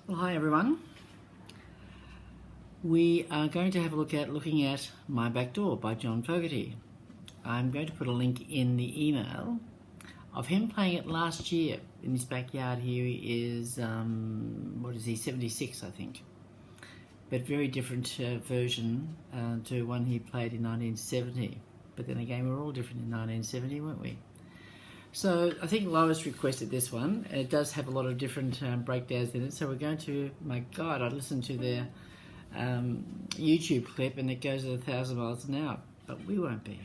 Well, hi everyone. We are going to have a look at Looking at My Backdoor by John Fogerty. I'm going to put a link in the email of him playing it last year in his backyard. He is, 76 I think, but very different version to one he played in 1970. But then again, we were all different in 1970, weren't we? So I think Lois requested this one, and it does have a lot of different breakdowns in it. So we're going to, my God, I listened to their YouTube clip and it goes at 1,000 miles an hour, but we won't be.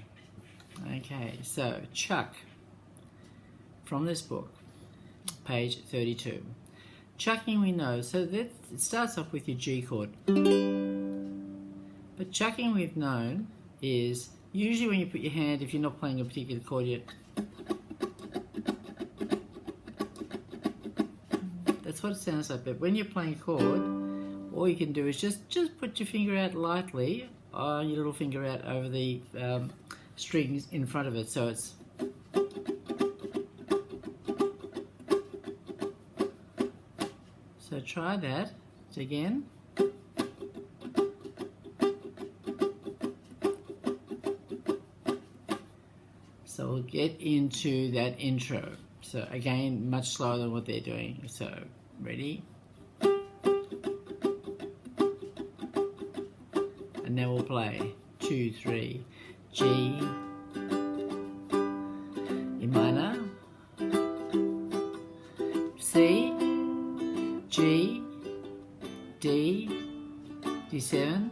Okay, so Chuck, from this book, page 32. Chucking we know, so that it starts off with your G chord. But chucking we've known is usually when you put your hand, if you're not playing a particular chord yet, that's what it sounds like. But when you're playing a chord, all you can do is just put your finger out lightly, or your little finger out over the strings in front of it. So it's so try that again. So we'll get into that intro. So again, much slower than what they're doing. So ready? And now we'll play 2, 3, G, E minor, C, G, D, D7.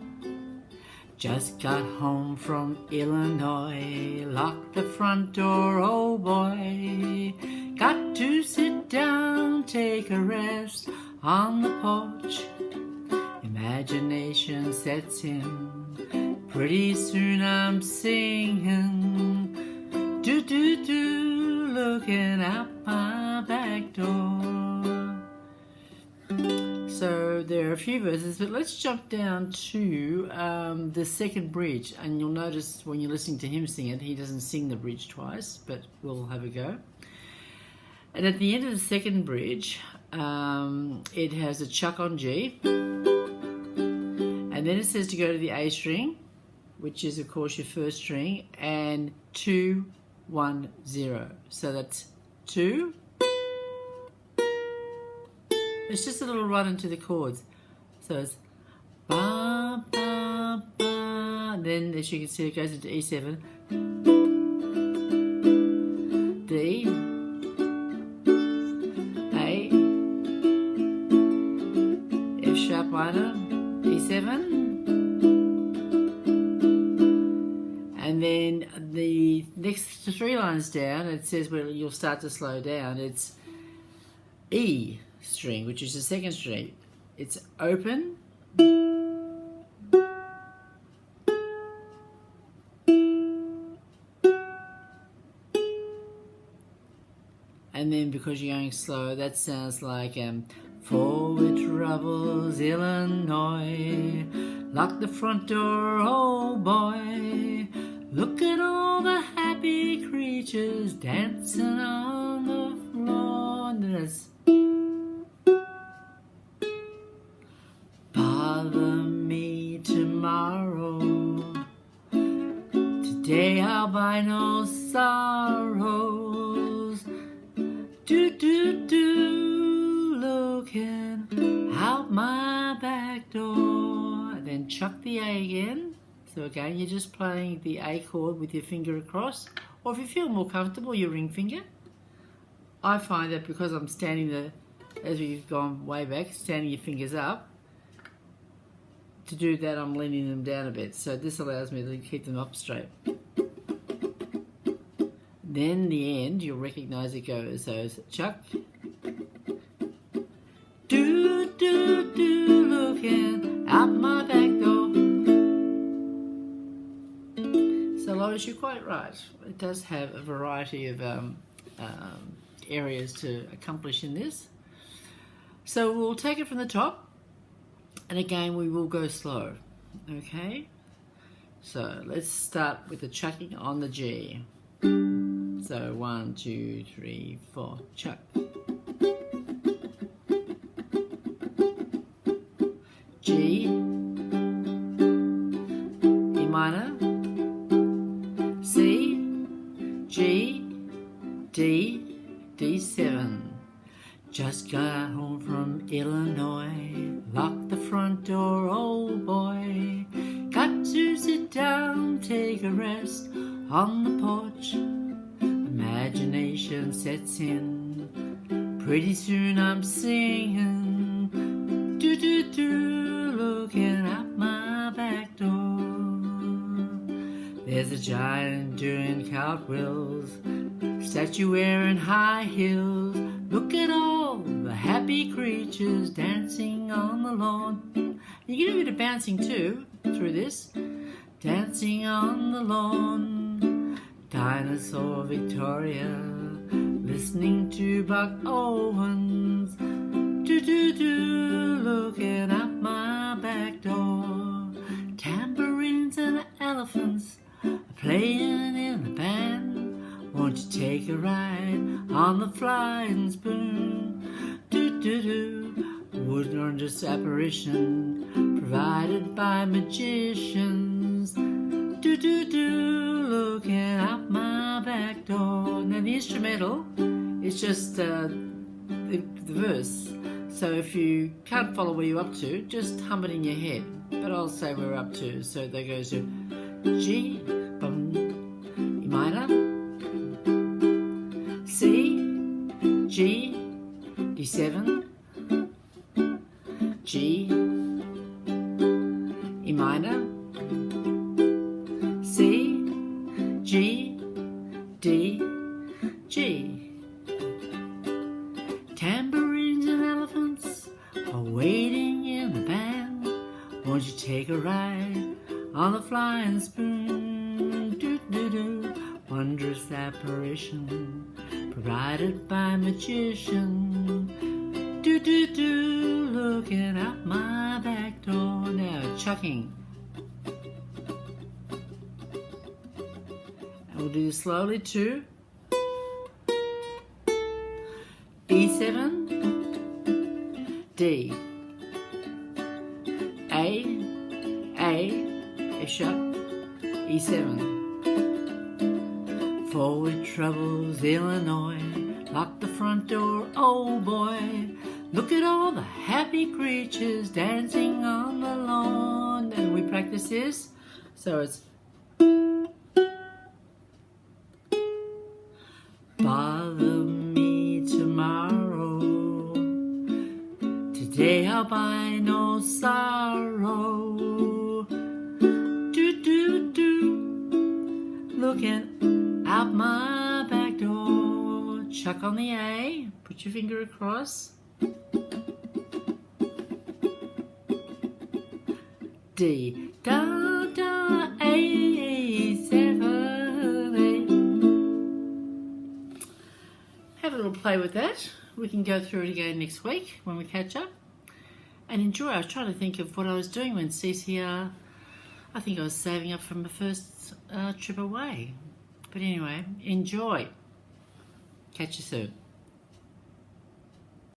Just got home from Illinois, locked the front door, oh boy. Got to sit down, take a rest on the porch. Imagination sets in, pretty soon I'm singing, do, looking out my back door. So there are a few verses, but let's jump down to the second bridge, and you'll notice when you're listening to him sing it, he doesn't sing the bridge twice, but we'll have a go. And at the end of the second bridge, it has a chuck on G, and then it says to go to the A string, which is of course your first string, and 2, 1, 0. So that's 2. It's just a little run into the chords. So it's ba, ba, ba. Then as you can see, it goes into E7, D, A, F sharp minor, E7, and then the next 3 lines down, it says where you'll start to slow down. It's E string, which is the second string. It's open, and then because you're going slow, that sounds like forward troubles, Illinois, lock the front door, oh boy, look at all the happy creatures dancing on the floor. And that's bother me tomorrow, today I'll buy no sorrows, do, looking out my back door. And then chuck the A again. So again, you're just playing the A chord with your finger across, or if you feel more comfortable, your ring finger. I find that because I'm standing there, as we've gone way back, standing your fingers up, to do that I'm leaning them down a bit, so this allows me to keep them up straight. Then the end, you'll recognize it goes, so it's chuck, do, looking out my back door. So Lois, you're quite right. It does have a variety of areas to accomplish in this. So we'll take it from the top. And again, we will go slow, okay? So let's start with the chucking on the G. So 1, 2, 3, 4, chuck. G, E minor, C, G, D, D7. Just got home from Illinois, locked the front door, oh boy. Got to sit down, take a rest on the porch. Imagination sets in, pretty soon I'm singing, do-do-do, looking out my back door. There's a giant doing cartwheels, statue wearing high heels. Look at all the happy creatures dancing on the lawn. You get a bit of bouncing too through this. Dancing on the lawn. Dinosaur Victoria, listening to Buck Owens. Do-do-do, looking out my back door. Tambourines and elephants are playing in the band. Won't you take a ride on the flying spoon? Do-do-do, wondrous apparition provided by magicians. Do-do-do, looking out my back door. Now the instrumental is just the verse. So if you can't follow where you're up to, just hum it in your head. But I'll say where we're up to. So that goes to G, bum, E minor, C, G, D7, G, E minor, C, G, D, G. Tambourines and elephants are waiting in the band. Won't you take a ride on the flying spoon? Do-do-do, wondrous apparition provided by magician. Do-do-do, looking out my back door. Now chucking. And we'll do this slowly too. E7, D, A, F sharp, E7. Forward troubles, Illinois, lock the front door, oh boy. Look at all the happy creatures dancing on the lawn. And we practice this, so it's bother me tomorrow, today I'll buy no sorrow. Do-do-do, looking out my back door. Chuck on the A, put your finger across. D, da, da, A7, A. Have a little play with that. We can go through it again next week when we catch up. And enjoy. I was trying to think of what I was doing when CCR, I think I was saving up for my first trip away. But anyway, enjoy. Catch you soon.